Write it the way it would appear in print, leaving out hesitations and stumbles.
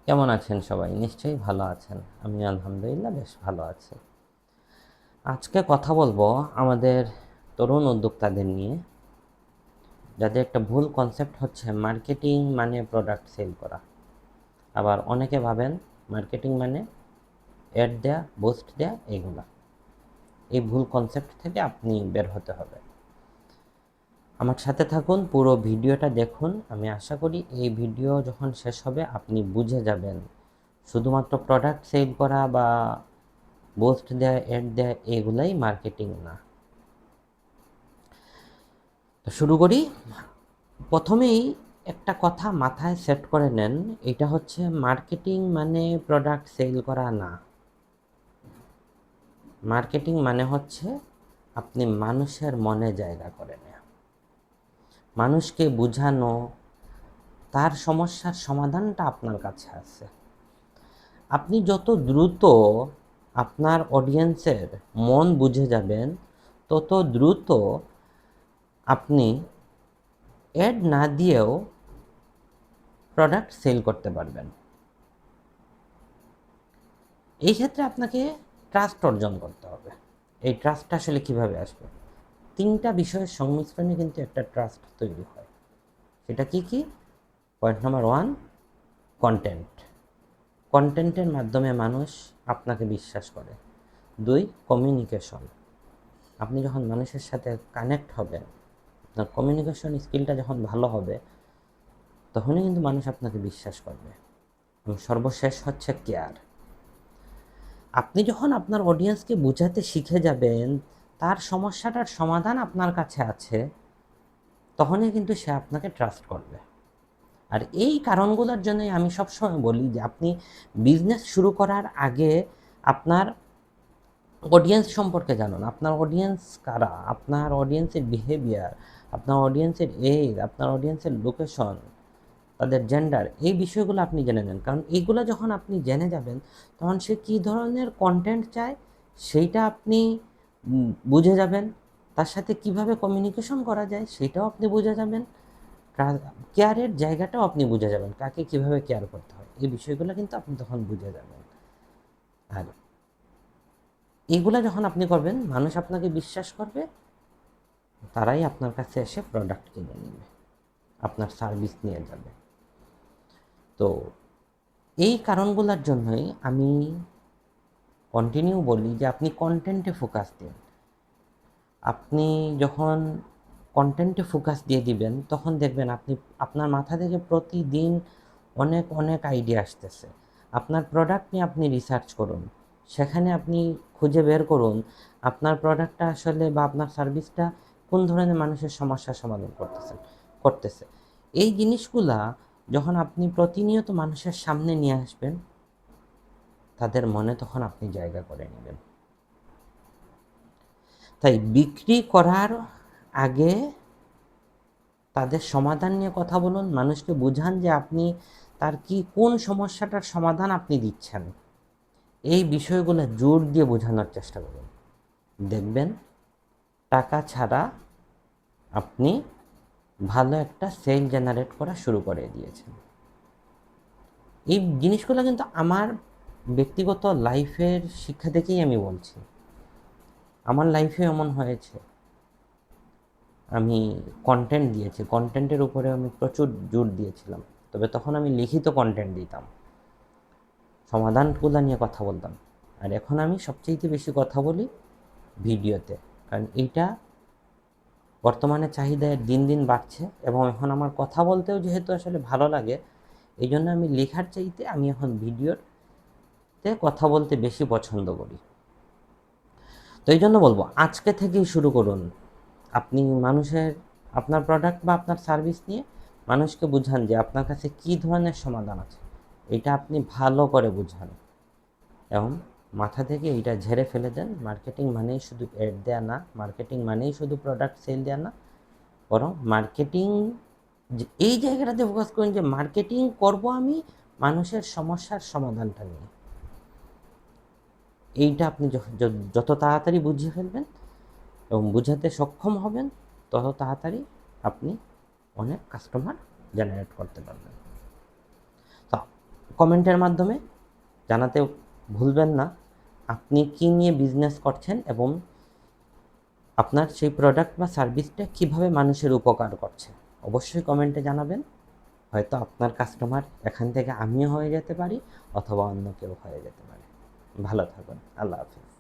কেমন আছেন সবাই? নিশ্চয়ই ভালো আছেন। আমি আলহামদুলিল্লাহ বেশ ভালো আছি। আজকে কথা বলবো আমাদের তরুণ উদ্যোক্তাদের নিয়ে, যাদের একটা ভুল কনসেপ্ট হচ্ছে মার্কেটিং মানে প্রোডাক্ট সেল করা। আবার অনেকে ভাবেন মার্কেটিং মানে অ্যাড দেয়া, বুস্ট দেয়া, এইগুলা। এই ভুল কনসেপ্ট থেকে আপনি বের হতে হবে। আমার সাথে থাকুন, পুরো ভিডিওটা দেখুন। আমি আশা করি এই ভিডিও যখন শেষ হবে আপনি বুঝে যাবেন শুধুমাত্র প্রোডাক্ট সেল করা বা পোস্ট দেয়া, অ্যাড দেয়া এগুলাই মার্কেটিং না। তো শুরু করি। প্রথমেই একটা কথা মাথায় সেট করে নেন, এটা হচ্ছে মার্কেটিং মানে প্রোডাক্ট সেল করা না। মার্কেটিং মানে হচ্ছে আপনি মানুষের মনে জায়গা করে নেয়া, মানুষকে বুঝানো তার সমস্যার সমাধানটা আপনার কাছে আছে। আপনি যত দ্রুত আপনার অডিয়েন্সের মন বুঝে যাবেন, তত দ্রুত আপনি অ্যাড না দিয়েও প্রোডাক্ট সেল করতে পারবেন। এই ক্ষেত্রে আপনাকে ট্রাস্ট অর্জন করতে হবে। এই ট্রাস্টটা আসলে কিভাবে আসবে? তিনটা বিষয়ের সংমিশ্রণে কিন্তু একটা ট্রাস্ট তৈরি হয়। সেটা কি কি? Point number one, content. কন্টেন্টের মাধ্যমে মানুষ আপনাকে বিশ্বাস করে। দুই, কমিউনিকেশন। আপনি যখন মানুষের সাথে কানেক্ট হবেন, আপনার কমিউনিকেশন স্কিলটা যখন ভালো হবে, তখনই কিন্তু মানুষ আপনাকে বিশ্বাস করবে। এবং সর্বশেষ হচ্ছে কেয়ার। আপনি যখন আপনার অডিয়েন্সকে বোঝাতে শিখে যাবেন তার সমস্যাটার সমাধান আপনার কাছে আছে, তখনই কিন্তু সে আপনাকে ট্রাস্ট করবে। আর এই কারণগুলোর জন্যই আমি সবসময় বলি যে আপনি বিজনেস শুরু করার আগে আপনার অডিয়েন্স সম্পর্কে জানুন। আপনার অডিয়েন্স কারা, আপনার অডিয়েন্সের বিহেভিয়ার, আপনার অডিয়েন্সের এজ, আপনার অডিয়েন্সের লোকেশন, তাদের জেন্ডার, এই বিষয়গুলো আপনি জেনে নেন। কারণ এইগুলো যখন আপনি জেনে যাবেন, তখন সে কী ধরনের কন্টেন্ট চায় সেইটা আপনি বুঝে যাবেন। তার সাথে কিভাবে কমিউনিকেশন করা যায় সেটাও আপনি বুঝে যাবেন। কেয়ারের জায়গাটাও আপনি বুঝে যাবেন, কাকে কিভাবে কেয়ার করতে হয় এই বিষয়গুলো কিন্তু আপনি তখন বুঝে যাবেন। আর এইগুলা যখন আপনি করবেন, মানুষ আপনাকে বিশ্বাস করবে, তারাই আপনার কাছে এসে প্রোডাক্ট কিনে নেবে, আপনার সার্ভিস নিয়ে যাবে। তো এই কারণগুলোর জন্যই আমি কন্টিনিউ বলি যে আপনি কন্টেন্টে ফোকাস দিন। আপনি যখন কন্টেন্টে ফোকাস দিয়ে দিবেন, তখন দেখবেন আপনি আপনার মাথা থেকে প্রতিদিন অনেক অনেক আইডিয়া আসতেছে। আপনার প্রোডাক্ট নিয়ে আপনি রিসার্চ করুন, সেখানে আপনি খুঁজে বের করুন আপনার প্রোডাক্টটা আসলে বা আপনার সার্ভিসটা কোন ধরনের মানুষের সমস্যার সমাধান করতেছে। এই জিনিসগুলা যখন আপনি প্রতিনিয়ত মানুষের সামনে নিয়ে আসবেন, তাদের মনে তখন আপনি জায়গা করে নেবেন। তাই বিক্রি করার আগে তাদের সমাধান নিয়ে কথা বলুন, মানুষকে বুঝান যে আপনি তার কোন সমস্যাটার সমাধান আপনি দিচ্ছেন। এই বিষয়গুলো জোর দিয়ে বোঝানোর চেষ্টা করুন। দেখবেন টাকা ছাড়া আপনি ভালো একটা সেল জেনারেট করা শুরু করে দিয়েছেন। এই জিনিসগুলো কিন্তু আমার ব্যক্তিগত লাইফের শিক্ষা থেকেই আমি বলছি। আমার লাইফে এমন হয়েছে, আমি কন্টেন্ট দিয়েছি, কন্টেন্টের উপরে আমি প্রচুর জোর দিয়েছিলাম। তবে তখন আমি লিখিত কন্টেন্ট দিতাম, সমাধানগুলো নিয়ে কথা বলতাম। আর এখন আমি সবচেয়ে বেশি কথা বলি ভিডিওতে, কারণ এইটা বর্তমানে চাহিদা দিন দিন বাড়ছে। এবং এখন আমার কথা বলতেও যেহেতু আসলে ভালো লাগে, এই জন্য আমি লেখার চাইতে আমি এখন ভিডিওতে কথা বলতে বেশি পছন্দ করি। তো এই জন্য বলবো, আজকে থেকেই শুরু করুন। আপনি আপনার প্রোডাক্ট বা আপনার সার্ভিস নিয়ে মানুষকে বুঝান যে আপনার কাছে কী ধরনের সমাধান আছে, এটা আপনি ভালো করে বুঝান। এবং মাথা থেকে এইটা ঝেড়ে ফেলে দেন, মার্কেটিং মানেই শুধু অ্যাড দেওয়া না, মার্কেটিং মানেই শুধু প্রোডাক্ট সেল দেওয়া না, বরং মার্কেটিং এই জায়গাটাতে ফোকাস করুন যে মার্কেটিং করব আমি মানুষের সমস্যার সমাধানটা নিয়ে। এইটা আপনি যত তাড়াতাড়ি বুঝিয়ে ফেলবেন এবং বুঝাতে সক্ষম হবেন, তত তাড়াতাড়ি আপনি অনেক কাস্টমার জেনারেট করতে পারবেন। তো কমেন্টের মাধ্যমে জানাতে ভুলবেন না আপনি কী নিয়ে বিজনেস করছেন এবং আপনার সেই প্রোডাক্ট বা সার্ভিসটা কীভাবে মানুষের উপকার করছে। অবশ্যই কমেন্টে জানাবেন। হয়তো আপনার কাস্টমার এখান থেকে আমিও হয়ে যেতে পারি অথবা অন্য কেউ হয়ে যেতে পারে। ভালো থাকুন। আল্লাহ হাফেজ।